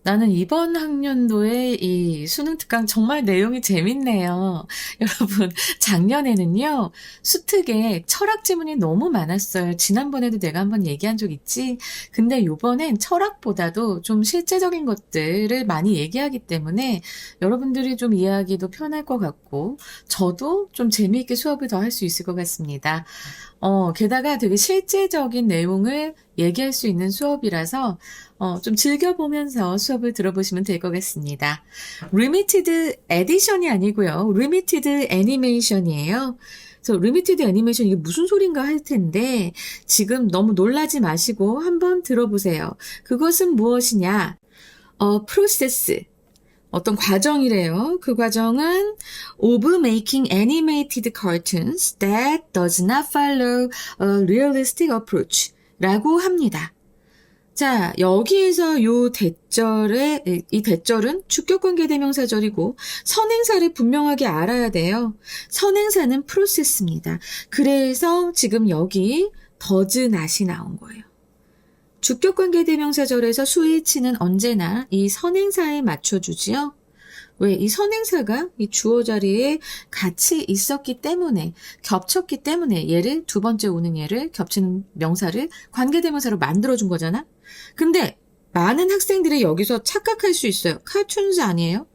나는 이번 학년도에 이 수능 특강 정말 내용이 재밌네요. 여러분, 작년에는요, 수특에 철학 지문이 너무 많았어요. 지난번에도 내가 한번 얘기한 적 있지? 근데 요번엔 철학보다도 좀 실제적인 것들을 많이 얘기하기 때문에 여러분들이 좀 이해하기도 편할 것 같고, 저도 좀 재미있게 수업을 더 할 수 있을 것 같습니다. 게다가 되게 실제적인 내용을 얘기할 수 있는 수업이라서 좀 즐겨보면서 수업을 들어보시면 될 것 같습니다. 리미티드 에디션이 아니고요. 리미티드 애니메이션이에요. 그래서 리미티드 애니메이션 이게 무슨 소린가 할 텐데 지금 너무 놀라지 마시고 한번 들어보세요. 그것은 무엇이냐? 프로세스. 어떤 과정이래요. 그 과정은 of making animated cartoons that does not follow a realistic approach 라고 합니다. 자, 여기에서 이 대절은 주격관계 대명사절이고 선행사를 분명하게 알아야 돼요. 선행사는 프로세스입니다. 그래서 지금 여기 does not이 나온 거예요. 주격관계 대명사절에서 수일치는 언제나 이 선행사에 맞춰주지요. 왜? 이 선행사가 이 주어 자리에 같이 있었기 때문에, 겹쳤기 때문에 얘를 두 번째 오는 얘를 겹치는 명사를 관계대명사로 만들어준 거잖아? 근데 많은 학생들이 여기서 착각할 수 있어요. 카툰스 아니에요?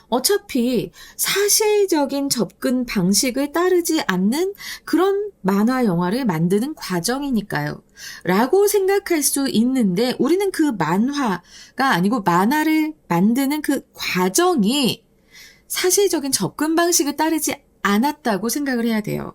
어차피 사실적인 접근 방식을 따르지 않는 그런 만화 영화를 만드는 과정이니까요. 라고 생각할 수 있는데 우리는 그 만화가 아니고 만화를 만드는 그 과정이 사실적인 접근 방식을 따르지 않았다고 생각을 해야 돼요.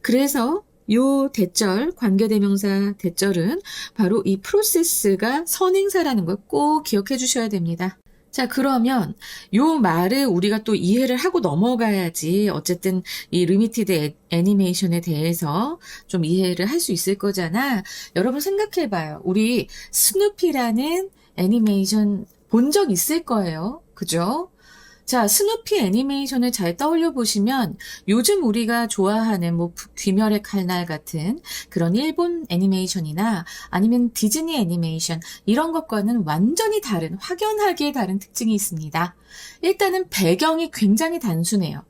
그래서 요 대절, 관계대명사 대절은 바로 이 프로세스가 선행사라는 걸 꼭 기억해 주셔야 됩니다. 자, 그러면 요 말을 우리가 또 이해를 하고 넘어가야지 어쨌든 이 리미티드 애니메이션에 대해서 좀 이해를 할 수 있을 거잖아. 여러분 생각해봐요. 우리 스누피라는 애니메이션 본 적 있을 거예요. 그죠? 자, 스누피 애니메이션을 잘 떠올려 보시면 요즘 우리가 좋아하는 뭐 귀멸의 칼날 같은 그런 일본 애니메이션이나 아니면 디즈니 애니메이션 이런 것과는 완전히 다른 확연하게 다른 특징이 있습니다. 일단은 배경이 굉장히 단순해요.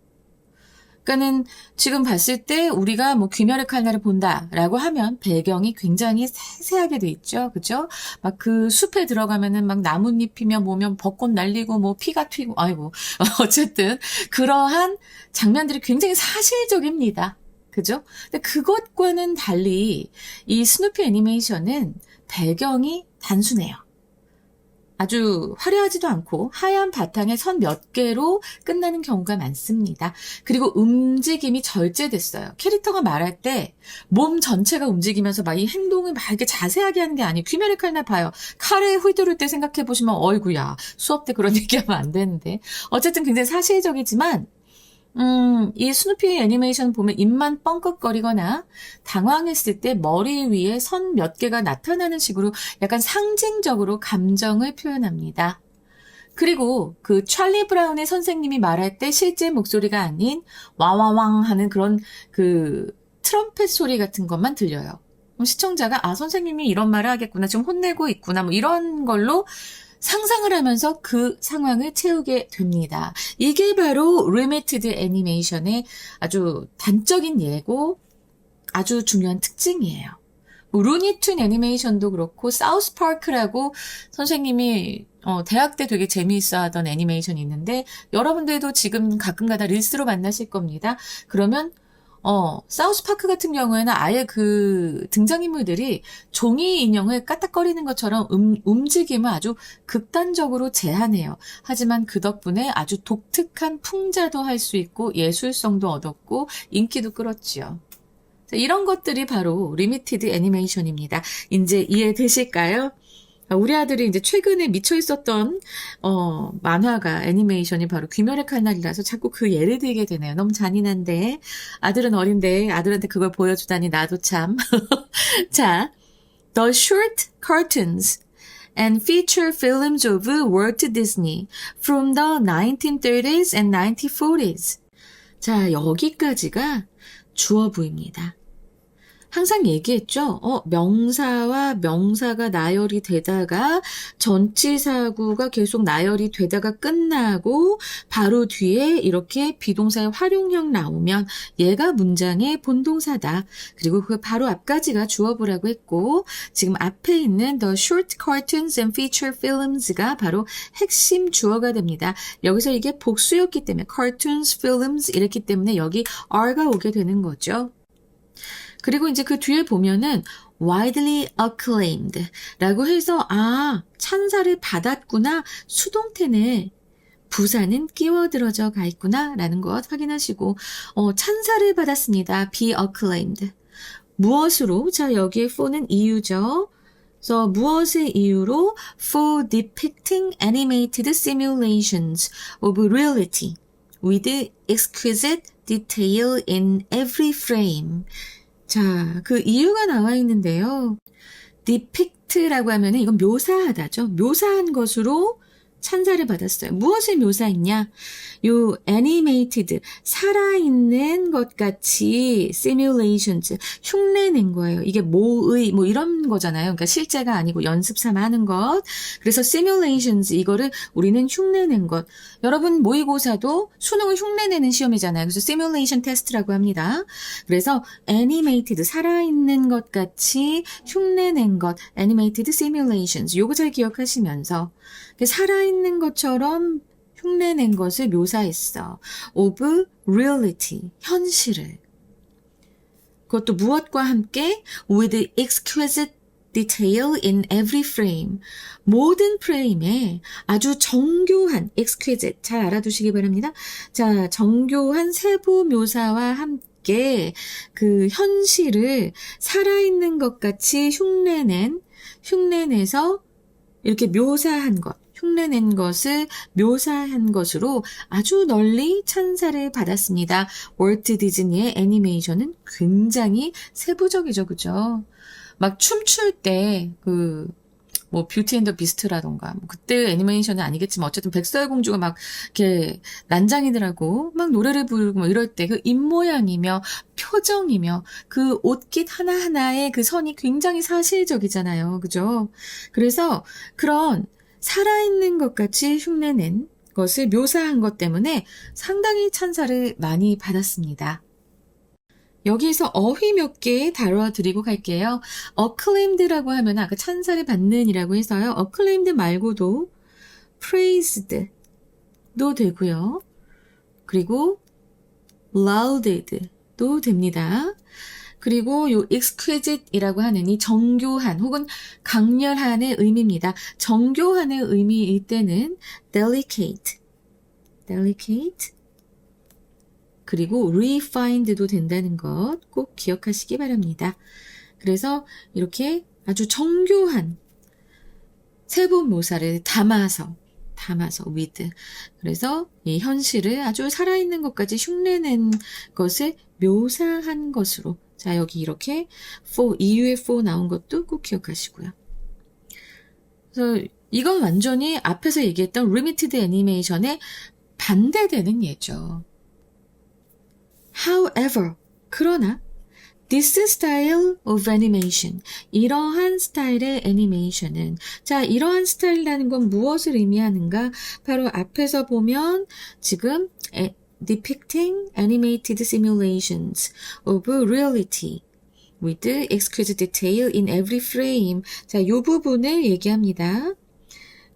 그러니까는 지금 봤을 때 우리가 뭐 귀멸의 칼날을 본다라고 하면 배경이 굉장히 세세하게 돼 있죠. 그죠? 막 그 숲에 들어가면은 막 나뭇잎이며 뭐면 벚꽃 날리고 뭐 피가 튀고 아이고 어쨌든 그러한 장면들이 굉장히 사실적입니다. 그죠? 근데 그것과는 달리 이 스누피 애니메이션은 배경이 단순해요. 아주 화려하지도 않고 하얀 바탕에 선 몇 개로 끝나는 경우가 많습니다. 그리고 움직임이 절제됐어요. 캐릭터가 말할 때 몸 전체가 움직이면서 막 이 행동을 막 이렇게 자세하게 하는 게 아니에요. 귀멸의 칼날 봐요. 칼에 휘두를 때 생각해 보시면 어이구야 수업 때 그런 얘기하면 안 되는데 어쨌든 굉장히 사실적이지만 이 스누피 애니메이션 보면 입만 뻥긋거리거나 당황했을 때 머리 위에 선 몇 개가 나타나는 식으로 약간 상징적으로 감정을 표현합니다. 그리고 그 찰리 브라운의 선생님이 말할 때 실제 목소리가 아닌 와와왕 하는 그런 그 트럼펫 소리 같은 것만 들려요. 그럼 시청자가 아 선생님이 이런 말을 하겠구나 지금 혼내고 있구나 뭐 이런 걸로 상상을 하면서 그 상황을 채우게 됩니다. 이게 바로 리미티드 애니메이션의 아주 단적인 예고 아주 중요한 특징이에요. 뭐 루니툰 애니메이션도 그렇고 사우스 파크라고 선생님이 대학 때 되게 재미있어 하던 애니메이션이 있는데 여러분들도 지금 가끔가다 릴스로 만나실 겁니다. 그러면 사우스 파크 같은 경우에는 아예 그 등장인물들이 종이 인형을 까딱거리는 것처럼 움직임을 아주 극단적으로 제한해요. 하지만 그 덕분에 아주 독특한 풍자도 할 수 있고 예술성도 얻었고 인기도 끌었지요. 이런 것들이 바로 리미티드 애니메이션입니다. 이제 이해되실까요? 우리 아들이 이제 최근에 미쳐 있었던 만화가 애니메이션이 바로 귀멸의 칼날이라서 자꾸 그 예를 들게 되네요. 너무 잔인한데 아들은 어린데 아들한테 그걸 보여주다니 나도 참. 자, The short cartoons and feature films of Walt Disney from the 1930s and 1940s. 자, 여기까지가 주어부입니다. 항상 얘기했죠. 명사와 명사가 나열이 되다가 전치사구가 계속 나열이 되다가 끝나고 바로 뒤에 이렇게 비동사의 활용형 나오면 얘가 문장의 본동사다. 그리고 그 바로 앞까지가 주어보라고 했고 지금 앞에 있는 the short cartoons and feature films가 바로 핵심 주어가 됩니다. 여기서 이게 복수였기 때문에 cartoons, films 이랬기 때문에 여기 are가 오게 되는 거죠. 그리고 이제 그 뒤에 보면은 widely acclaimed 라고 해서 찬사를 받았구나. 수동태네. 부사는 끼워들어져 가 있구나 라는 것 확인하시고 찬사를 받았습니다. be acclaimed. 무엇으로? 자 여기에 for는 이유죠. 그래서 무엇의 이유로? for depicting animated simulations of reality with exquisite detail in every frame. 자, 그 이유가 나와 있는데요. depict라고 하면은 이건 묘사하다죠. 묘사한 것으로 찬사를 받았어요. 무엇을 묘사했냐? 요 animated, 살아있는 것 같이 simulations, 흉내낸 거예요. 이게 모의, 뭐 이런 거잖아요. 그러니까 실제가 아니고 연습 삼아 하는 것. 그래서 simulations, 이거를 우리는 흉내낸 것. 여러분 모의고사도 수능을 흉내내는 시험이잖아요. 그래서 simulation test라고 합니다. 그래서 animated, 살아있는 것 같이 흉내낸 것, animated simulations. 요거 잘 기억하시면서 살아있는 것처럼 흉내낸 것을 묘사했어. of reality, 현실을. 그것도 무엇과 함께? with exquisite detail in every frame. 모든 프레임에 아주 정교한, exquisite, 잘 알아두시기 바랍니다. 자, 정교한 세부 묘사와 함께 그 현실을 살아있는 것 같이 흉내내서 이렇게 묘사한 것. 흉내낸 것을 묘사한 것으로 아주 널리 찬사를 받았습니다. 월트 디즈니의 애니메이션은 굉장히 세부적이죠, 그죠? 막 춤출 때, 뷰티 앤 더 비스트라던가, 그때 애니메이션은 아니겠지만, 어쨌든 백설공주가 막, 이렇게, 난장이들하고, 막 노래를 부르고, 이럴 때, 그 입모양이며, 표정이며, 그 옷깃 하나하나의 그 선이 굉장히 사실적이잖아요. 그죠? 그래서, 그런, 살아있는 것 같이 흉내낸 것을 묘사한 것 때문에 상당히 찬사를 많이 받았습니다. 여기에서 어휘 몇 개 다뤄드리고 갈게요. acclaimed라고 하면 아까 찬사를 받는이라고 해서요. acclaimed 말고도 praised도 되고요. 그리고 lauded도 됩니다. 그리고 요 exquisite이라고 하는 이 정교한 혹은 강렬한의 의미입니다. 정교한의 의미일 때는 delicate 그리고 refined도 된다는 것 꼭 기억하시기 바랍니다. 그래서 이렇게 아주 정교한 세부묘사를 담아서 with. 그래서 이 현실을 아주 살아있는 것까지 흉내낸 것을 묘사한 것으로. 자, 여기 이렇게 for, 이유의 for 나온 것도 꼭 기억하시고요. 그래서 이건 완전히 앞에서 얘기했던 limited animation의 반대되는 예죠. However, 그러나 this style of animation, 이러한 스타일의 애니메이션은, 자, 이러한 스타일이라는 건 무엇을 의미하는가? 바로 앞에서 보면 지금 depicting animated simulations of reality with exquisite detail in every frame. 자, 이 부분을 얘기합니다.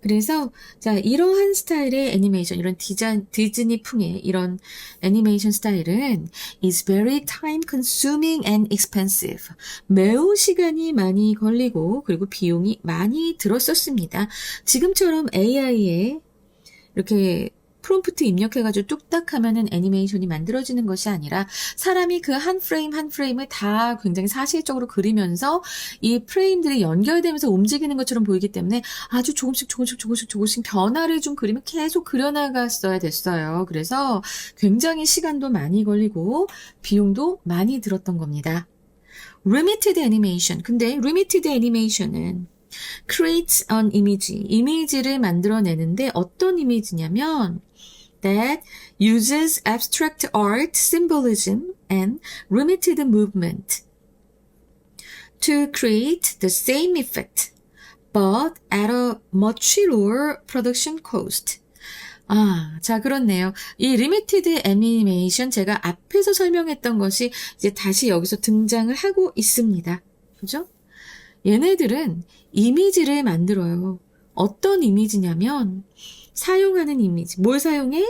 그래서 자, 이러한 스타일의 애니메이션, 이런 디즈니풍의 이런 애니메이션 스타일은 is very time consuming and expensive. 매우 시간이 많이 걸리고 그리고 비용이 많이 들었었습니다. 지금처럼 AI에 이렇게 프롬프트 입력해가지고 뚝딱 하면은 애니메이션이 만들어지는 것이 아니라 사람이 그 한 프레임 한 프레임을 다 굉장히 사실적으로 그리면서 이 프레임들이 연결되면서 움직이는 것처럼 보이기 때문에 아주 조금씩 변화를 준 그림을 계속 그려나갔어야 됐어요. 그래서 굉장히 시간도 많이 걸리고 비용도 많이 들었던 겁니다. limited animation. 근데 limited animation은 creates an image. 이미지를 만들어내는데 어떤 이미지냐면 that uses abstract art, symbolism, and limited movement. to create the same effect, but at a much lower production cost. 자, 그렇네요. 이 리미티드 애니메이션 제가 앞에서 설명했던 것이 이제 다시 여기서 등장을 하고 있습니다. 그죠? 얘네들은 이미지를 만들어요. 어떤 이미지냐면 사용하는 이미지. 뭘 사용해?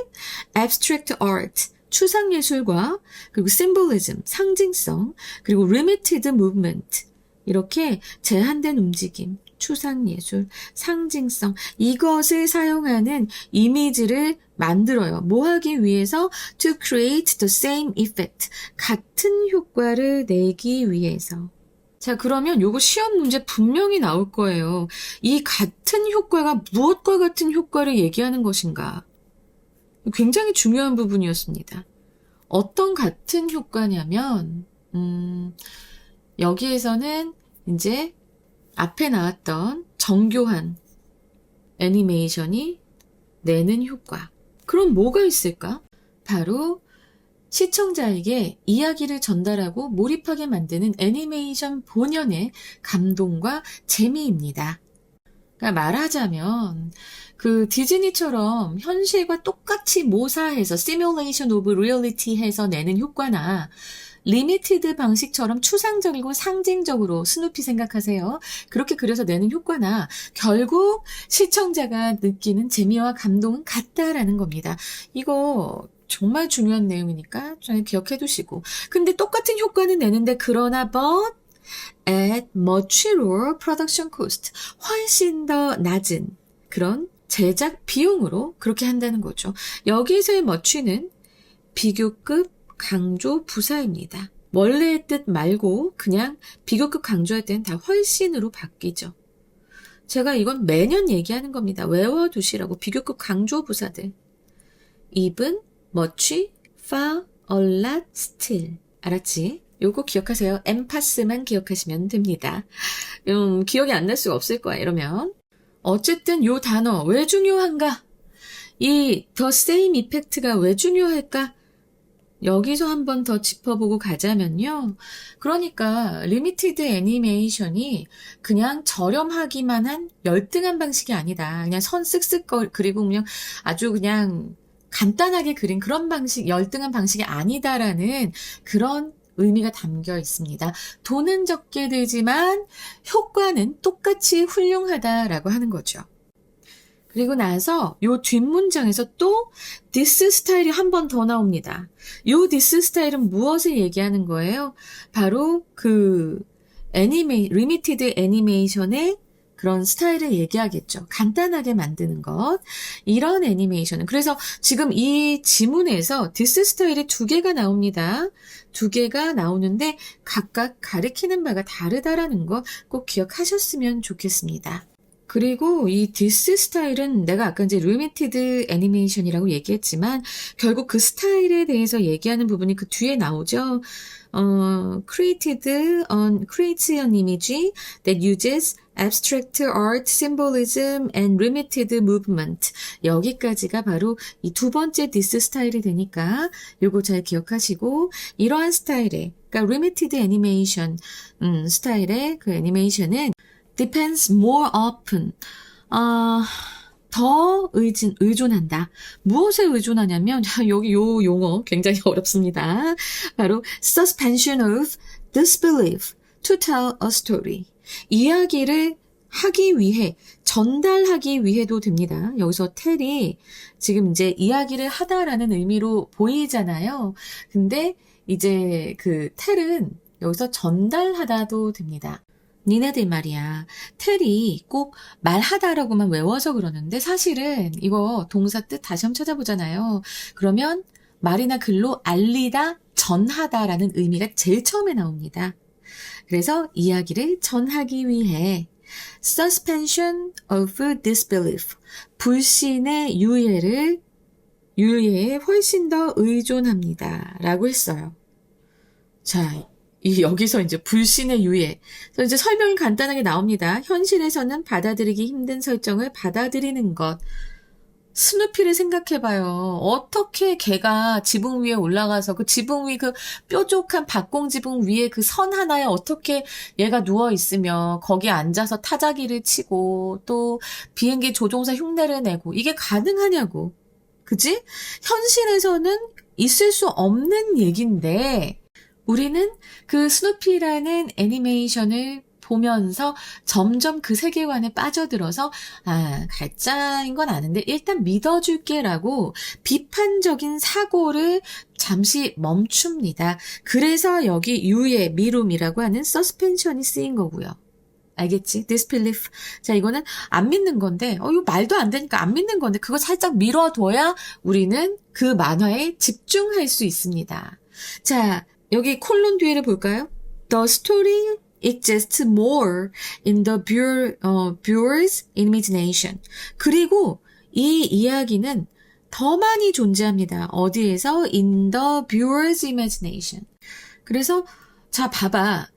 Abstract art, 추상예술과 그리고 symbolism, 상징성, 그리고 limited movement, 이렇게 제한된 움직임, 추상예술, 상징성, 이것을 사용하는 이미지를 만들어요. 뭐 하기 위해서? To create the same effect, 같은 효과를 내기 위해서. 자, 그러면 요거 시험 문제 분명히 나올 거예요. 이 같은 효과가 무엇과 같은 효과를 얘기하는 것인가? 굉장히 중요한 부분이었습니다. 어떤 같은 효과냐면, 여기에서는 이제 앞에 나왔던 정교한 애니메이션이 내는 효과. 그럼 뭐가 있을까? 바로 시청자에게 이야기를 전달하고 몰입하게 만드는 애니메이션 본연의 감동과 재미입니다. 그러니까 말하자면 그 디즈니처럼 현실과 똑같이 모사해서 시뮬레이션 오브 리얼리티 해서 내는 효과나 리미티드 방식처럼 추상적이고 상징적으로 스누피 생각하세요. 그렇게 그려서 내는 효과나 결국 시청자가 느끼는 재미와 감동은 같다라는 겁니다. 이거 정말 중요한 내용이니까 잘 기억해 두시고. 근데 똑같은 효과는 내는데 그러나 but at much lower production cost. 훨씬 더 낮은 그런 제작 비용으로 그렇게 한다는 거죠. 여기서의 much는 비교급 강조 부사입니다. 원래의 뜻 말고 그냥 비교급 강조할 때는 다 훨씬으로 바뀌죠. 제가 이건 매년 얘기하는 겁니다. 외워두시라고. 비교급 강조 부사들. even, much, far, a lot, still. 알았지? 요거 기억하세요. 엠파스만 기억하시면 됩니다. 기억이 안 날 수가 없을 거야, 이러면. 어쨌든 요 단어 왜 중요한가? 이 the same effect가 왜 중요할까? 여기서 한번 더 짚어보고 가자면요. 그러니까 리미티드 애니메이션이 그냥 저렴하기만 한 열등한 방식이 아니다. 그냥 선 쓱쓱 그리고 그냥 아주 그냥 간단하게 그린 그런 방식, 열등한 방식이 아니다라는 그런 의미가 담겨 있습니다. 돈은 적게 들지만 효과는 똑같이 훌륭하다라고 하는 거죠. 그리고 나서 요 뒷문장에서 또 this 스타일이 한 번 더 나옵니다. 요 this 스타일은 무엇을 얘기하는 거예요? 바로 그 리미티드 애니메이션의 그런 스타일을 얘기하겠죠. 간단하게 만드는 것. 이런 애니메이션은. 그래서 지금 이 지문에서 this 스타일이 두 개가 나옵니다. 두 개가 나오는데 각각 가리키는 바가 다르다라는 거 꼭 기억하셨으면 좋겠습니다. 그리고 이 this 스타일은 내가 아까 이제 리미티드 애니메이션이라고 얘기했지만 결국 그 스타일에 대해서 얘기하는 부분이 그 뒤에 나오죠. creates an image that uses abstract art, symbolism, and limited movement. 여기까지가 바로 이 두 번째 this 스타일이 되니까 요거 잘 기억하시고 이러한 스타일의 그러니까 limited animation 스타일의 그 애니메이션은 depends more often. 더 의존한다. 무엇에 의존하냐면 여기 요 용어 굉장히 어렵습니다. 바로 suspension of disbelief to tell a story. 이야기를 하기 위해, 전달하기 위해도 됩니다. 여기서 tell이 지금 이제 이야기를 하다라는 의미로 보이잖아요. 근데 이제 그 tell은 여기서 전달하다도 됩니다. 니네들 말이야. 텔이 꼭 말하다라고만 외워서 그러는데 사실은 이거 동사 뜻 다시 한번 찾아보잖아요. 그러면 말이나 글로 알리다, 전하다라는 의미가 제일 처음에 나옵니다. 그래서 이야기를 전하기 위해 suspension of disbelief, 불신의 유예에 훨씬 더 의존합니다. 라고 했어요. 자, 여기서 이제 불신의 유예. 그래서 이제 설명이 간단하게 나옵니다. 현실에서는 받아들이기 힘든 설정을 받아들이는 것. 스누피를 생각해봐요. 어떻게 걔가 지붕 위에 올라가서 그 지붕 위 그 뾰족한 박공 지붕 위에 그 선 하나에 어떻게 얘가 누워있으며 거기에 앉아서 타자기를 치고 또 비행기 조종사 흉내를 내고 이게 가능하냐고. 그지? 현실에서는 있을 수 없는 얘긴데 우리는 그 스누피라는 애니메이션을 보면서 점점 그 세계관에 빠져들어서 가짜인 건 아는데 일단 믿어줄게라고 비판적인 사고를 잠시 멈춥니다. 그래서 여기 유예, 미룸이라고 하는 서스펜션이 쓰인 거고요. 알겠지? disbelief. 자, 이거는 안 믿는 건데, 이거 말도 안 되니까 안 믿는 건데, 그거 살짝 미뤄둬야 우리는 그 만화에 집중할 수 있습니다. 자, 여기 콜론 뒤에를 볼까요? The story exists more in the viewer's imagination. 그리고 이 이야기는 더 많이 존재합니다. 어디에서? In the viewer's imagination. 그래서 자, 봐봐.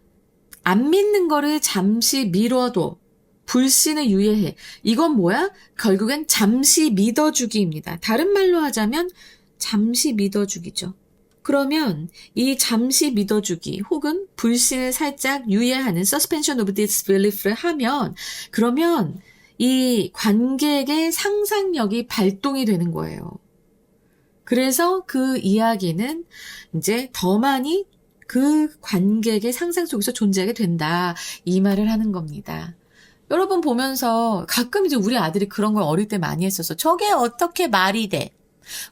안 믿는 거를 잠시 미뤄둬. 불신을 유예해. 이건 뭐야? 결국엔 잠시 믿어주기입니다. 다른 말로 하자면 잠시 믿어주기죠. 그러면 이 잠시 믿어주기 혹은 불신을 살짝 유예하는 suspension of disbelief를 하면 그러면 이 관객의 상상력이 발동이 되는 거예요. 그래서 그 이야기는 이제 더 많이 그 관객의 상상 속에서 존재하게 된다. 이 말을 하는 겁니다. 여러분 보면서 가끔 이제 우리 아들이 그런 걸 어릴 때 많이 했었어. 저게 어떻게 말이 돼?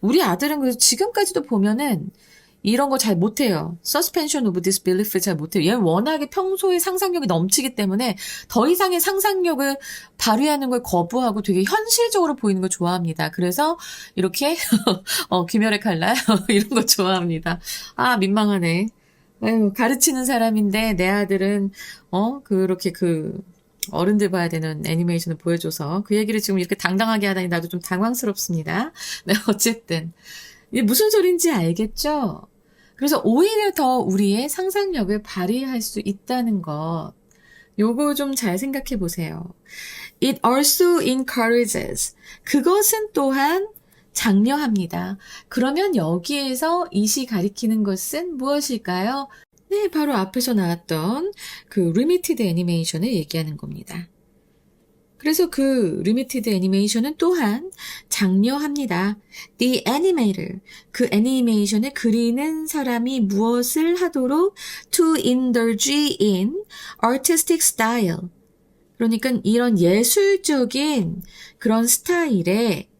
우리 아들은 그래서 지금까지도 보면은 이런 거 잘 못해요. Suspension of disbelief를 잘 못해요. 얘는 워낙에 평소에 상상력이 넘치기 때문에 더 이상의 상상력을 발휘하는 걸 거부하고 되게 현실적으로 보이는 걸 좋아합니다. 그래서 이렇게 귀멸의 칼날 이런 거 좋아합니다. 민망하네. 가르치는 사람인데 내 아들은 그렇게 어른들 봐야 되는 애니메이션을 보여줘서 그 얘기를 지금 이렇게 당당하게 하다니 나도 좀 당황스럽습니다. 네, 어쨌든 이게 무슨 소린지 알겠죠? 그래서 오히려 더 우리의 상상력을 발휘할 수 있다는 것. 요거 좀 잘 생각해 보세요. It also encourages. 그것은 또한 장려합니다. 그러면 여기에서 이시 가리키는 것은 무엇일까요? 네, 바로 앞에서 나왔던 그 리미티드 애니메이션을 얘기하는 겁니다. 그래서 그 리미티드 애니메이션은 또한 장려합니다. The animator, 그 애니메이션을 그리는 사람이 무엇을 하도록 to indulge in artistic style. 그러니까 이런 예술적인 그런 스타일에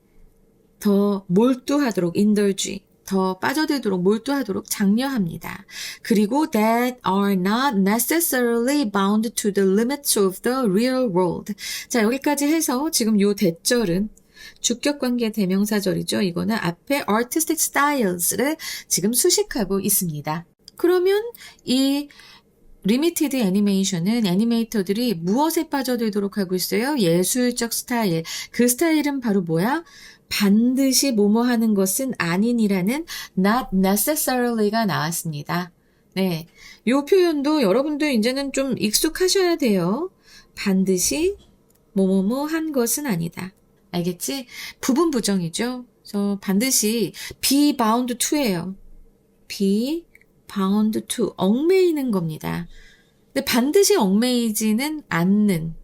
더 몰두하도록 indulge, 더 빠져들도록 몰두하도록 장려합니다. 그리고 that are not necessarily bound to the limits of the real world. 자, 여기까지 해서 지금 요 대절은 주격관계 대명사절이죠. 이거는 앞에 artistic styles를 지금 수식하고 있습니다. 그러면 이 리미티드 애니메이션은 애니메이터들이 무엇에 빠져들도록 하고 있어요? 예술적 스타일. 그 스타일은 바로 뭐야? 반드시 뭐뭐 하는 것은 아닌이라는 not necessarily가 나왔습니다. 네. 요 표현도 여러분들 이제는 좀 익숙하셔야 돼요. 반드시 뭐뭐뭐 한 것은 아니다. 알겠지? 부분 부정이죠. 그래서 반드시 be bound to예요. be bound to. 얽매이는 겁니다. 근데 반드시 얽매이지는 않는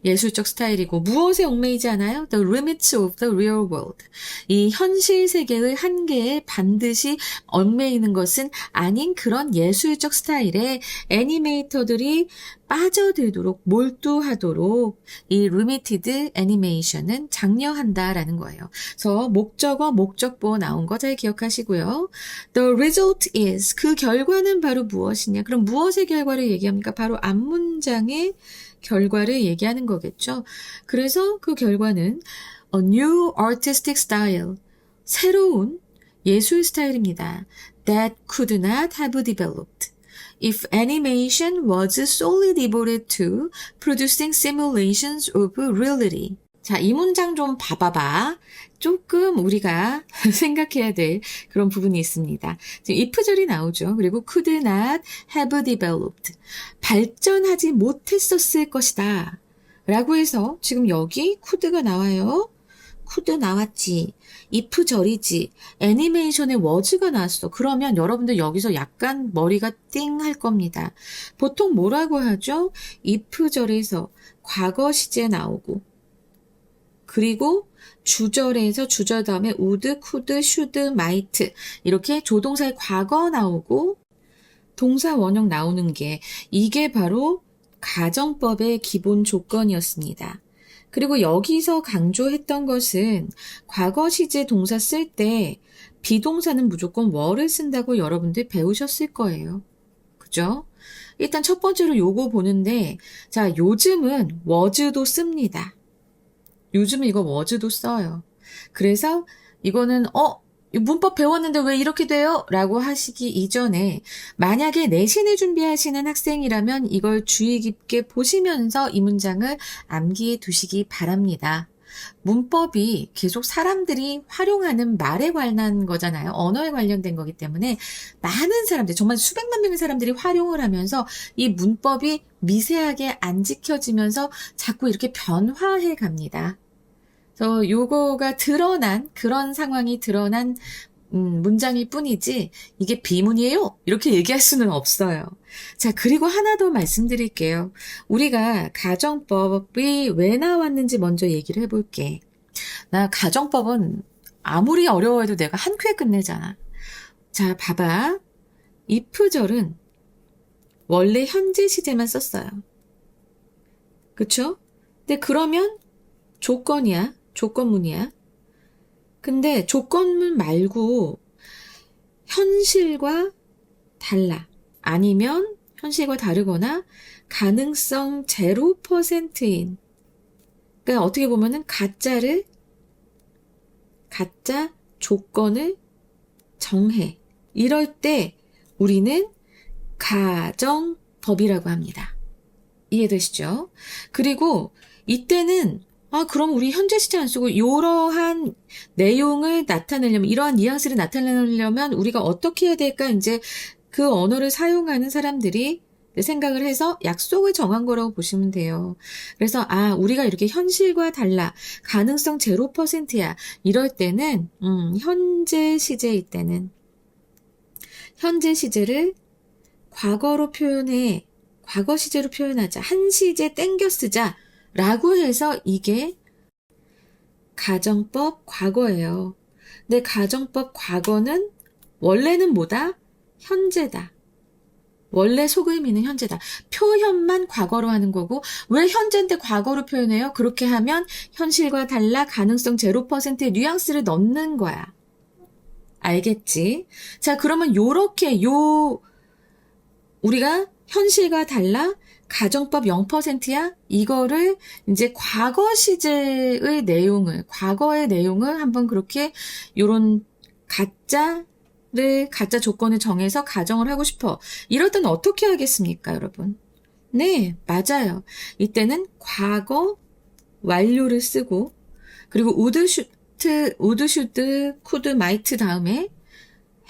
예술적 스타일이고 무엇에 얽매이지 않아요? The limits of the real world. 이 현실 세계의 한계에 반드시 얽매이는 것은 아닌 그런 예술적 스타일에 애니메이터들이 빠져들도록 몰두하도록 이 리미티드 애니메이션은 장려한다라는 거예요. 그래서 목적어, 목적보 나온 거 잘 기억하시고요. The result is, 그 결과는 바로 무엇이냐? 그럼 무엇의 결과를 얘기합니까? 바로 앞문장의 결과를 얘기하는 거겠죠. 그래서 그 결과는 a new artistic style, 새로운 예술 스타일입니다. That could not have developed if animation was solely devoted to producing simulations of reality. 자, 이 문장 좀 봐봐봐. 조금 우리가 생각해야 될 그런 부분이 있습니다. 지금 if절이 나오죠. 그리고 could not have developed. 발전하지 못했었을 것이다. 라고 해서 지금 여기 could가 나와요. could 나왔지. if 절이지. 애니메이션에 was가 나왔어. 그러면 여러분들 여기서 약간 머리가 띵 할 겁니다. 보통 뭐라고 하죠? if 절에서 과거 시제 나오고, 그리고 주절에서 주절 다음에 would, could, should, might 이렇게 조동사의 과거 나오고 동사 원형 나오는 게 이게 바로 가정법의 기본 조건이었습니다. 그리고 여기서 강조했던 것은 과거 시제 동사 쓸 때 비동사는 무조건 were를 쓴다고 여러분들 배우셨을 거예요. 그죠? 일단 첫 번째로 요거 보는데, 자, 요즘은 was도 씁니다. 요즘은 이거 was도 써요. 그래서 이거는 문법 배웠는데 왜 이렇게 돼요? 라고 하시기 이전에 만약에 내신을 준비하시는 학생이라면 이걸 주의 깊게 보시면서 이 문장을 암기해 두시기 바랍니다. 문법이 계속 사람들이 활용하는 말에 관한 거잖아요. 언어에 관련된 거기 때문에 많은 사람들, 정말 수백만 명의 사람들이 활용을 하면서 이 문법이 미세하게 안 지켜지면서 자꾸 이렇게 변화해 갑니다. 그래서 요거가 드러난, 그런 상황이 드러난 문장일 뿐이지 이게 비문이에요? 이렇게 얘기할 수는 없어요. 자, 그리고 하나 더 말씀드릴게요. 우리가 가정법이 왜 나왔는지 먼저 얘기를 해볼게. 나 가정법은 아무리 어려워해도 내가 한 큐에 끝내잖아. 자, 봐봐. if절은 원래 현재 시제만 썼어요. 그쵸? 근데 그러면 조건이야. 조건문이야. 근데 조건문 말고 현실과 달라. 아니면 현실과 다르거나 가능성 0%인. 그러니까 어떻게 보면은 가짜 조건을 정해. 이럴 때 우리는 가정법이라고 합니다. 이해되시죠? 그리고 이때는 그럼 우리 현재 시제 안 쓰고 이러한 내용을 나타내려면, 이러한 뉘앙스를 나타내려면 우리가 어떻게 해야 될까? 이제 그 언어를 사용하는 사람들이 생각을 해서 약속을 정한 거라고 보시면 돼요. 그래서 우리가 이렇게 현실과 달라, 가능성 0%야. 이럴 때는 현재 시제일 때는 현재 시제를 과거로 표현해, 과거 시제로 표현하자, 한 시제 땡겨 쓰자 라고 해서 이게 가정법 과거예요. 근데 가정법 과거는 원래는 뭐다? 현재다. 원래 속의미는 현재다. 표현만 과거로 하는 거고, 왜 현재인데 과거로 표현해요? 그렇게 하면 현실과 달라 가능성 0%의 뉘앙스를 넣는 거야. 알겠지? 자, 그러면 요렇게 우리가 현실과 달라 가정법 0%야? 이거를 이제 과거 시제의 내용을, 과거의 내용을 한번 그렇게 요런 가짜 조건을 정해서 가정을 하고 싶어. 이럴 때는 어떻게 하겠습니까, 여러분? 네, 맞아요. 이때는 과거 완료를 쓰고, 그리고 would, should, could, might 다음에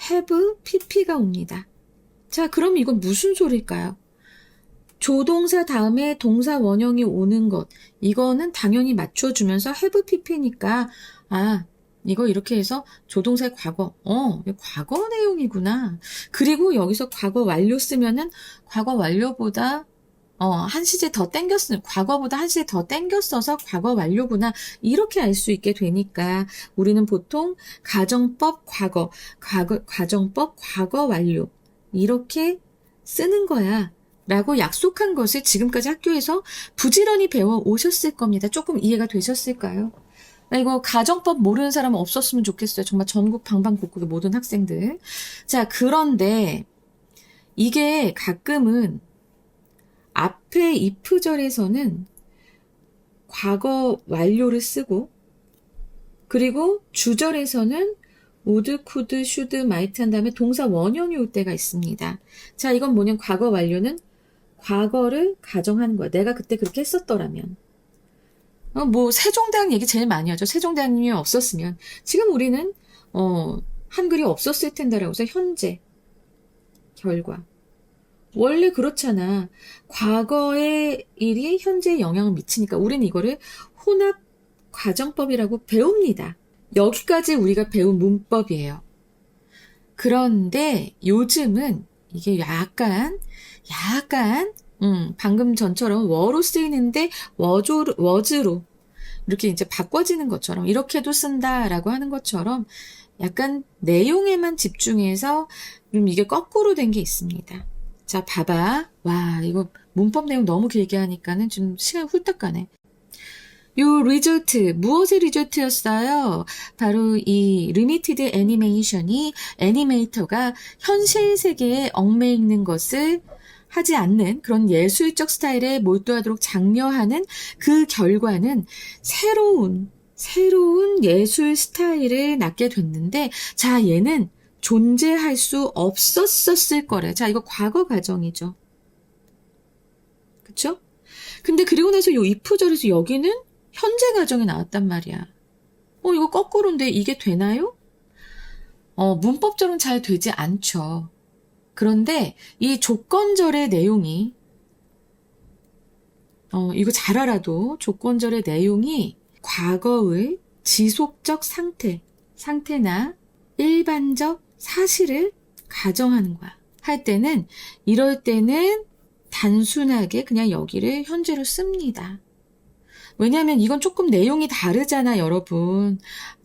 have, pp가 옵니다. 자, 그럼 이건 무슨 소리일까요? 조동사 다음에 동사 원형이 오는 것, 이거는 당연히 맞춰주면서 have pp니까 이거 이렇게 해서 조동사의 과거, 과거 내용이구나. 그리고 여기서 과거 완료 쓰면은 과거 완료보다 한 시제 더 땡겼으면, 과거보다 한 시제 더 땡겼어서 과거 완료구나. 이렇게 알 수 있게 되니까 우리는 보통 가정법 가정법 과거 완료 이렇게 쓰는 거야. 라고 약속한 것을 지금까지 학교에서 부지런히 배워 오셨을 겁니다. 조금 이해가 되셨을까요? 나 이거 가정법 모르는 사람은 없었으면 좋겠어요. 정말 전국 방방곡곡의 모든 학생들. 자, 그런데 이게 가끔은 앞에 if절에서는 과거 완료를 쓰고, 그리고 주절에서는 would, could, should, might 한 다음에 동사 원형이 올 때가 있습니다. 자, 이건 뭐냐면 과거 완료는 과거를 가정하는 거야. 내가 그때 그렇게 했었더라면. 세종대왕 얘기 제일 많이 하죠. 세종대왕님이 없었으면. 지금 우리는, 한글이 없었을 텐데라고 해서 현재, 결과. 원래 그렇잖아. 과거의 일이 현재에 영향을 미치니까 우리는 이거를 혼합 가정법이라고 배웁니다. 여기까지 우리가 배운 문법이에요. 그런데 요즘은 이게 약간 방금 전처럼 워로 쓰이는데 워즈로 이렇게 이제 바꿔지는 것처럼 이렇게도 쓴다라고 하는 것처럼 약간 내용에만 집중해서 좀 이게 거꾸로 된 게 있습니다. 자, 봐봐. 와, 이거 문법 내용 너무 길게 하니까는 좀 시간 훌떡 가네. 요 리조트, 무엇의 리조트였어요? 바로 이 리미티드 애니메이션이 애니메이터가 현실 세계에 얽매이는 것을 하지 않는 그런 예술적 스타일에 몰두하도록 장려하는 그 결과는 새로운 예술 스타일을 낳게 됐는데, 자, 얘는 존재할 수 없었을 거래. 자, 이거 과거 가정이죠. 그쵸? 근데 그리고 나서 요 if절에서 여기는 현재 가정이 나왔단 말이야. 이거 거꾸로인데 이게 되나요? 문법적으로는 잘 되지 않죠. 그런데 이 조건절의 내용이 이거 잘 알아도 조건절의 내용이 과거의 지속적 상태나 일반적 사실을 가정하는 거야. 이럴 때는 단순하게 그냥 여기를 현재로 씁니다. 왜냐하면 이건 조금 내용이 다르잖아, 여러분.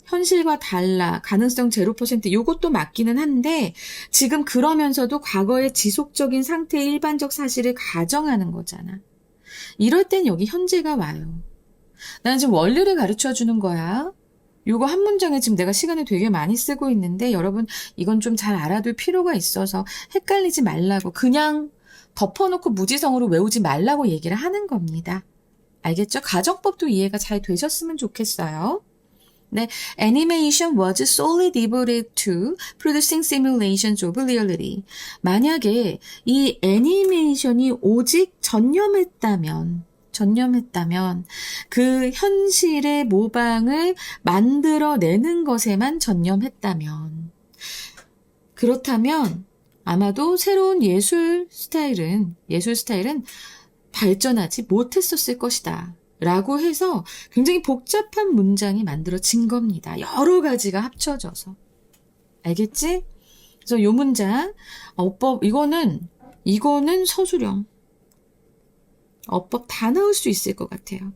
현실과 달라, 가능성 0%, 요것도 맞기는 한데 지금 그러면서도 과거의 지속적인 상태의 일반적 사실을 가정하는 거잖아. 이럴 땐 여기 현재가 와요. 나는 지금 원리를 가르쳐 주는 거야. 요거 한 문장에 지금 내가 시간을 되게 많이 쓰고 있는데 여러분 이건 좀 잘 알아둘 필요가 있어서 헷갈리지 말라고, 그냥 덮어놓고 무지성으로 외우지 말라고 얘기를 하는 겁니다. 알겠죠? 가정법도 이해가 잘 되셨으면 좋겠어요. 네, animation was solely devoted to producing simulations of reality. 만약에 이 애니메이션이 오직 전념했다면 그 현실의 모방을 만들어내는 것에만 전념했다면, 그렇다면 아마도 새로운 예술 스타일은 발전하지 못했었을 것이다 라고 해서 굉장히 복잡한 문장이 만들어진 겁니다. 여러 가지가 합쳐져서. 알겠지? 그래서 이 문장, 어법, 이거는 서술형. 어법 다 나올 수 있을 것 같아요.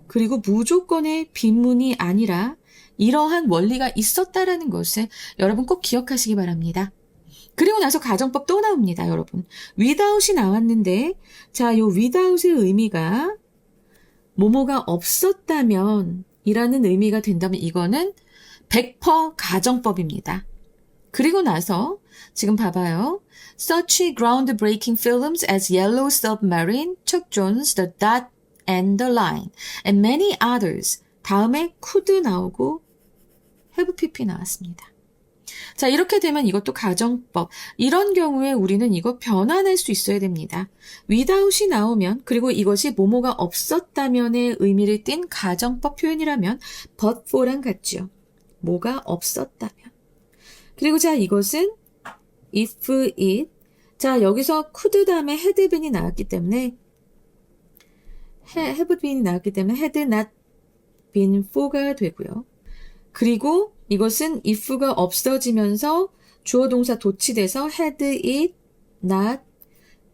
그리고 무조건의 빈문이 아니라 이러한 원리가 있었다라는 것을 여러분 꼭 기억하시기 바랍니다. 그리고 나서 가정법 또 나옵니다, 여러분. without이 나왔는데, 자, 요 without의 의미가 뭐뭐가 없었다면 이라는 의미가 된다면 이거는 100% 가정법입니다. 그리고 나서 지금 봐봐요. Such groundbreaking films as Yellow Submarine, Chuck Jones, The Dot and the Line, and many others. 다음에 could 나오고 have pp 나왔습니다. 자, 이렇게 되면 이것도 가정법. 이런 경우에 우리는 이거 변환할 수 있어야 됩니다. without이 나오면, 그리고 이것이 뭐뭐가 없었다면의 의미를 띤 가정법 표현이라면 but for랑 같죠. 뭐가 없었다면. 그리고 자, 이것은 if it. 자, 여기서 could 다음에 had been이 나왔기 때문에 have been이 나왔기 때문에 had not been for가 되고요. 그리고 이것은 if가 없어지면서 주어 동사 도치돼서 had it not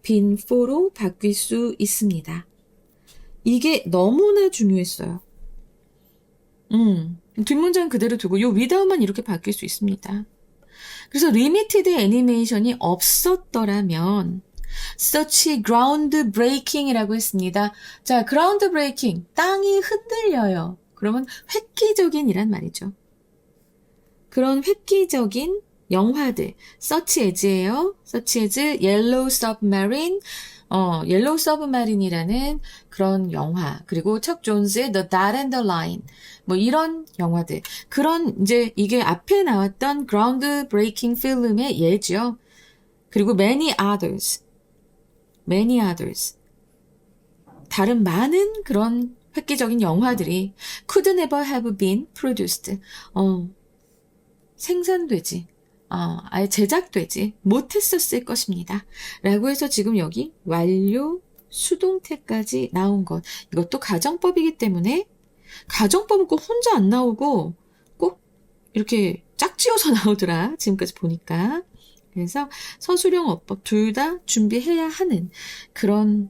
been for로 바뀔 수 있습니다. 이게 너무나 중요했어요. 뒷문장 그대로 두고 요 without만 이렇게 바뀔 수 있습니다. 그래서 limited 애니메이션이 없었더라면 such groundbreaking이라고 했습니다. 자, groundbreaking, 땅이 흔들려요. 그러면 획기적인이란 말이죠. 그런 획기적인 영화들, such as예요. such as Yellow Submarine, Yellow Submarine이라는 그런 영화, 그리고 척 존스의 The Dot and the Line, 뭐 이런 영화들, 그런 이제 이게 앞에 나왔던 groundbreaking 필름의 예죠. 그리고 many others, 다른 많은 그런 획기적인 영화들이 could never have been produced. 생산되지, 아예 제작되지 못했었을 것입니다. 라고 해서 지금 여기 완료 수동태까지 나온 것. 이것도 가정법이기 때문에 가정법은 꼭 혼자 안 나오고 꼭 이렇게 짝지어서 나오더라. 지금까지 보니까. 그래서 서술형 어법 둘 다 준비해야 하는 그런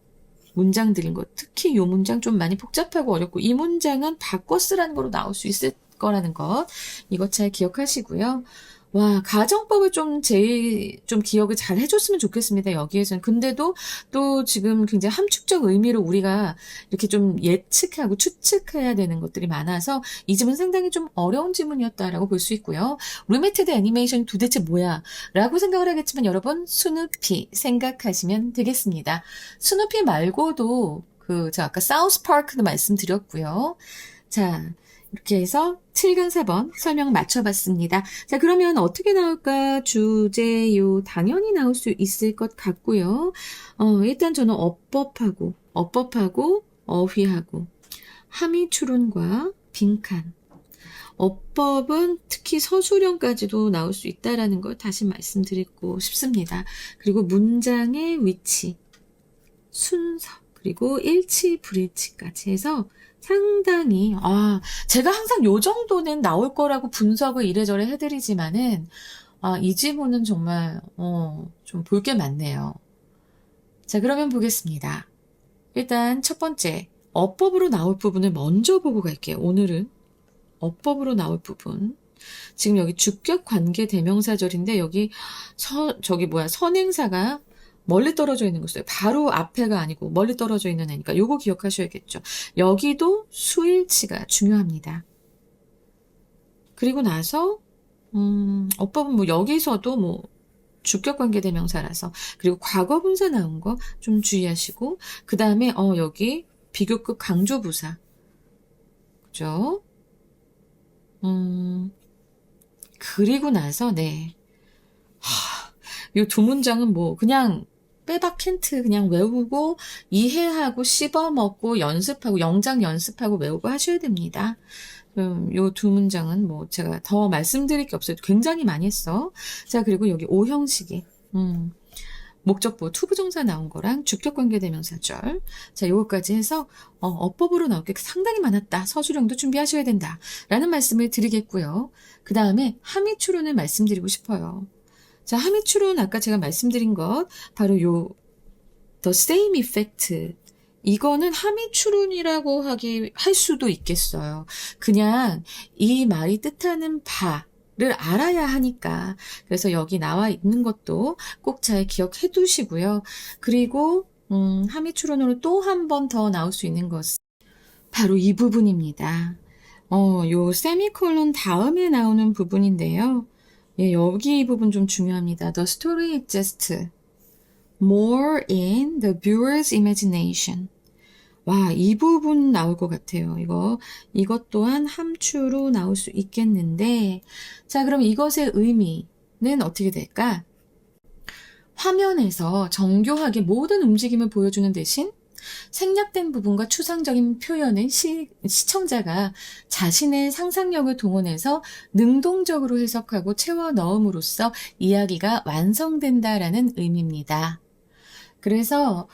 문장들인 것. 특히 이 문장 좀 많이 복잡하고 어렵고 이 문장은 바꿔 쓰라는 거로 나올 수 있을 거라는 것. 이것 잘 기억하시고요. 와, 가정법을 좀 기억을 잘 해줬으면 좋겠습니다. 여기에서는. 근데도 또 지금 굉장히 함축적 의미로 우리가 이렇게 좀 예측하고 추측해야 되는 것들이 많아서 이 지문 상당히 좀 어려운 지문이었다라고 볼 수 있고요. 리미티드 애니메이션 도대체 뭐야? 라고 생각을 하겠지만 여러분, 스누피 생각하시면 되겠습니다. 스누피 말고도 제가 아까 사우스 파크도 말씀드렸고요. 자, 이렇게 해서 7강 4번 설명 맞춰봤습니다. 자, 그러면 어떻게 나올까? 주제요. 당연히 나올 수 있을 것 같고요. 일단 저는 어법하고, 어휘하고, 함의 추론과 빈칸. 어법은 특히 서술형까지도 나올 수 있다라는 걸 다시 말씀드리고 싶습니다. 그리고 문장의 위치, 순서, 그리고 일치, 불일치까지 해서 상당히, 제가 항상 요 정도는 나올 거라고 분석을 이래저래 해드리지만은, 이 지문은 정말, 좀 볼 게 많네요. 자, 그러면 보겠습니다. 일단 첫 번째, 어법으로 나올 부분을 먼저 보고 갈게요. 오늘은 어법으로 나올 부분. 지금 여기 주격 관계 대명사절인데, 여기, 선행사가 멀리 떨어져 있는 거 써요. 바로 앞에가 아니고 멀리 떨어져 있는 애니까 요거 기억하셔야겠죠. 여기도 수일치가 중요합니다. 그리고 나서 어법은 여기서도 주격관계대명사라서 그리고 과거분사 나온 거 좀 주의하시고 그 다음에 여기 비교급 강조부사 그죠? 그리고 나서 요 두 문장은 그냥 빼박 힌트 그냥 외우고 이해하고 씹어먹고 연습하고 영작 연습하고 외우고 하셔야 됩니다. 요 두 문장은 제가 더 말씀드릴 게 없어요. 굉장히 많이 했어. 자, 그리고 여기 오형식이 목적보 투부정사 나온 거랑 주격관계대명사절. 자, 요거까지 해서 어법으로 나올 게 상당히 많았다. 서술형도 준비하셔야 된다. 라는 말씀을 드리겠고요. 그 다음에 함의 추론을 말씀드리고 싶어요. 자, 함의 추론 아까 제가 말씀드린 것 바로 the same effect 이거는 함의 추론이라고 할 수도 있겠어요. 그냥 이 말이 뜻하는 바를 알아야 하니까 그래서 여기 나와 있는 것도 꼭 잘 기억해 두시고요. 그리고 함의 추론으로 또 한 번 더 나올 수 있는 것은 바로 이 부분입니다. 요 세미콜론 다음에 나오는 부분인데요. 예, 여기 이 부분 좀 중요합니다. The story is just more in the viewer's imagination. 와, 이 부분 나올 것 같아요. 이것 또한 함추로 나올 수 있겠는데, 자, 그럼 이것의 의미는 어떻게 될까? 화면에서 정교하게 모든 움직임을 보여주는 대신 생략된 부분과 추상적인 표현은 시청자가 자신의 상상력을 동원해서 능동적으로 해석하고 채워 넣음으로써 이야기가 완성된다라는 의미입니다. 그래서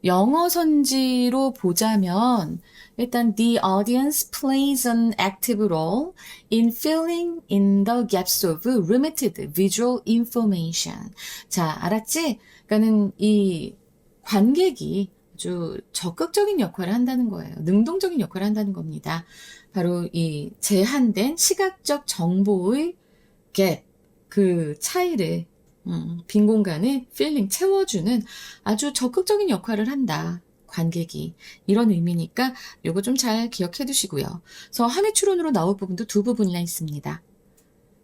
영어 선지로 보자면 일단 the audience plays an active role in filling in the gaps of limited visual information. 자, 알았지? 그러니까는 이 관객이 아주 적극적인 역할을 한다는 거예요. 능동적인 역할을 한다는 겁니다. 바로 이 제한된 시각적 정보의 갭, 그 차이를 빈 공간에 필링 채워주는 아주 적극적인 역할을 한다. 관객이. 이런 의미니까 요거 좀 잘 기억해 두시고요. 그래서 함의 추론으로 나올 부분도 두 부분이나 있습니다.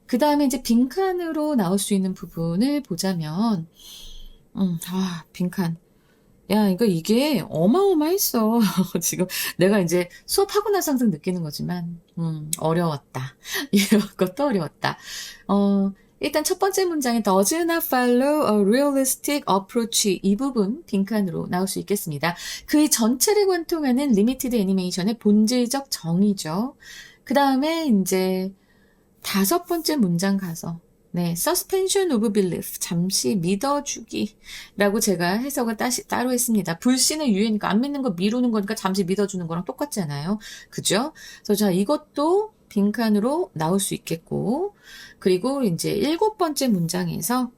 그 다음에 이제 빈칸으로 나올 수 있는 부분을 보자면 빈칸. 야, 이게 어마어마했어. 지금 내가 이제 수업하고 나서 항상 느끼는 거지만, 어려웠다. 이런 것도 어려웠다. 일단 첫 번째 문장에 does not follow a realistic approach 이 부분 빈칸으로 나올 수 있겠습니다. 그 전체를 관통하는 리미티드 애니메이션의 본질적 정의죠. 그 다음에 이제 다섯 번째 문장 가서 네, suspension of belief, 잠시 믿어주기라고 제가 해석을 따로 했습니다. 불신의 유예니까 안 믿는 거 미루는 거니까 잠시 믿어주는 거랑 똑같잖아요. 그죠? 그래서 자, 이것도 빈칸으로 나올 수 있겠고, 그리고 이제 7번째 문장에서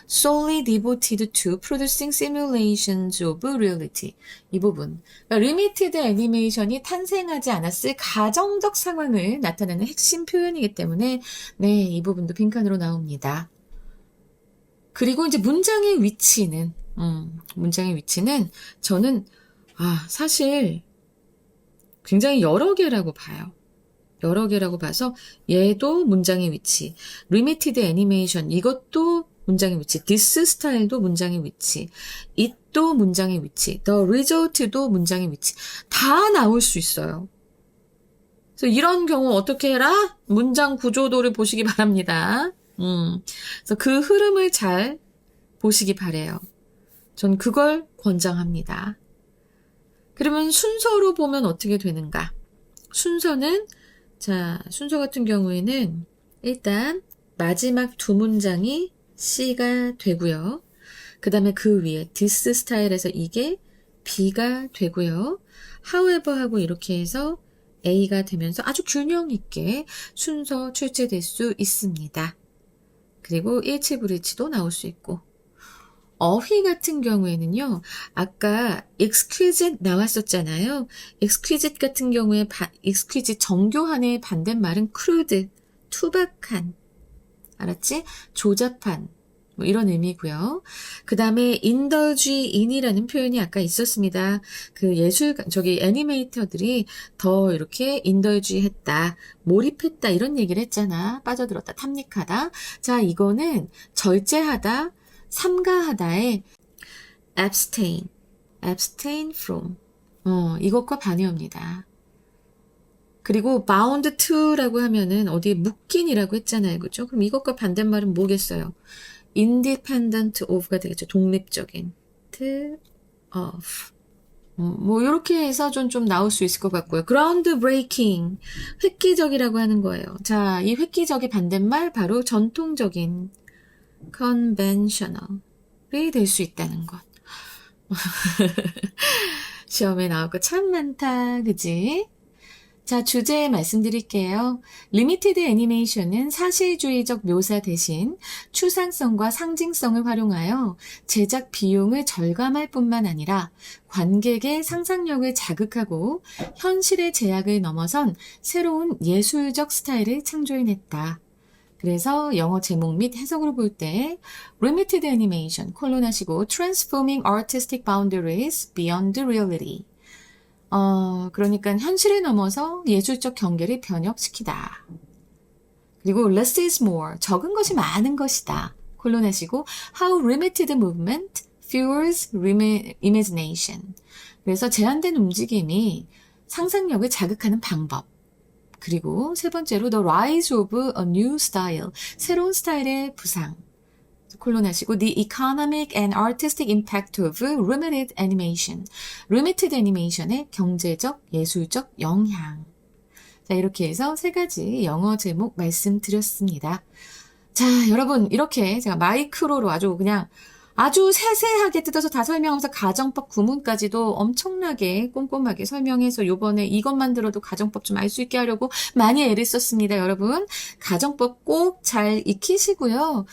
solely devoted to producing simulations of reality. 이 부분. 그러니까 리미티드 애니메이션이 탄생하지 않았을 가정적 상황을 나타내는 핵심 표현이기 때문에 네, 이 부분도 빈칸으로 나옵니다. 그리고 이제 문장의 위치는 저는 사실 굉장히 여러 개라고 봐요. 여러 개라고 봐서 얘도 문장의 위치, 리미티드 애니메이션 이것도 문장의 위치, this 스타일도 문장의 위치, it도 문장의 위치, the result도 문장의 위치 다 나올 수 있어요. 그래서 이런 경우 어떻게 해라? 문장 구조도를 보시기 바랍니다. 그래서 그 흐름을 잘 보시기 바래요. 전 그걸 권장합니다. 그러면 순서로 보면 어떻게 되는가? 순서는 순서 같은 경우에는 일단 마지막 두 문장이 C가 되고요. 그 다음에 그 위에 this 스타일에서 이게 B가 되고요. however 하고 이렇게 해서 A가 되면서 아주 균형 있게 순서 출제될 수 있습니다. 그리고 일치불일치도 나올 수 있고. 어휘 같은 경우에는요, 아까 exquisite 나왔었잖아요. exquisite 같은 경우에 exquisite 정교한의 반대말은 crude, 투박한. 알았지? 조잡한. 뭐 이런 의미고요. 그 다음에 indulge in이라는 표현이 아까 있었습니다. 그 애니메이터들이 더 이렇게 indulge 했다, 몰입했다 이런 얘기를 했잖아. 빠져들었다, 탐닉하다. 자, 이거는 절제하다, 삼가하다의 abstain from. 이것과 반의어입니다. 그리고 bound to라고 하면은 어디에 묶인이라고 했잖아요. 그죠? 그럼 이것과 반대말은 뭐겠어요? independent of가 되겠죠. 독립적인. of. 뭐 이렇게 해서 좀 나올 수 있을 것 같고요. groundbreaking. 획기적이라고 하는 거예요. 자, 이 획기적의 반대말 바로 전통적인 conventional이 될 수 있다는 것. 시험에 나올 거 참 많다. 그지? 자, 주제 말씀드릴게요. 리미티드 애니메이션은 사실주의적 묘사 대신 추상성과 상징성을 활용하여 제작 비용을 절감할 뿐만 아니라 관객의 상상력을 자극하고 현실의 제약을 넘어선 새로운 예술적 스타일을 창조해냈다. 그래서 영어 제목 및 해석으로 볼 때 Limited Animation, 콜론하시고 Transforming Artistic Boundaries Beyond Reality. 그러니까 현실을 넘어서 예술적 경계를 변혁시키다. 그리고 less is more, 적은 것이 많은 것이다. 콜론하시고 How limited movement fuels imagination. 그래서 제한된 움직임이 상상력을 자극하는 방법. 그리고 세 번째로 The rise of a new style, 새로운 스타일의 부상. 콜론하시고 The economic and artistic impact of limited animation. limited animation의 경제적, 예술적 영향. 자, 이렇게 해서 세 가지 영어 제목 말씀드렸습니다. 자, 여러분 이렇게 제가 마이크로로 아주 세세하게 뜯어서 다 설명하면서 가정법 구문까지도 엄청나게 꼼꼼하게 설명해서 요번에 이것만 들어도 가정법 좀 알 수 있게 하려고 많이 애를 썼습니다. 여러분 가정법 꼭 잘 익히시고요.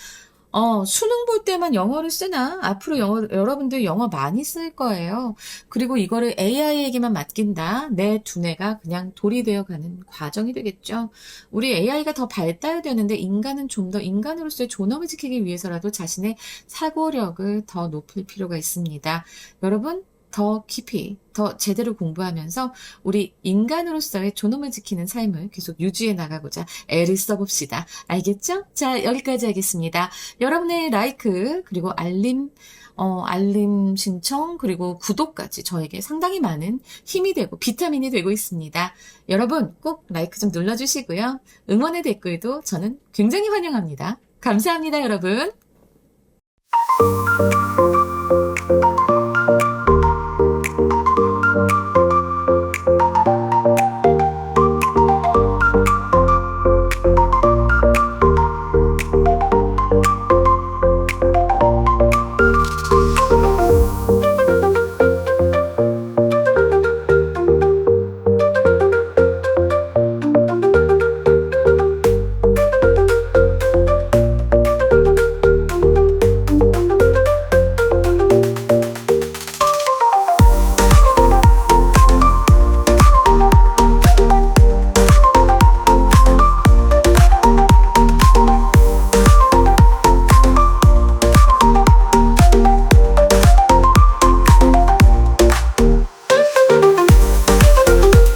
수능 볼 때만 영어를 쓰나? 앞으로 여러분들 영어 많이 쓸 거예요. 그리고 이거를 AI에게만 맡긴다. 내 두뇌가 그냥 돌이 되어가는 과정이 되겠죠. 우리 AI가 더 발달되는데 인간은 좀 더 인간으로서의 존엄을 지키기 위해서라도 자신의 사고력을 더 높일 필요가 있습니다. 여러분 더 깊이, 더 제대로 공부하면서 우리 인간으로서의 존엄을 지키는 삶을 계속 유지해 나가고자 애를 써봅시다. 알겠죠? 자, 여기까지 하겠습니다. 여러분의 라이크, 그리고 알림 신청, 그리고 구독까지 저에게 상당히 많은 힘이 되고 비타민이 되고 있습니다. 여러분 꼭 라이크 좀 눌러주시고요. 응원의 댓글도 저는 굉장히 환영합니다. 감사합니다, 여러분.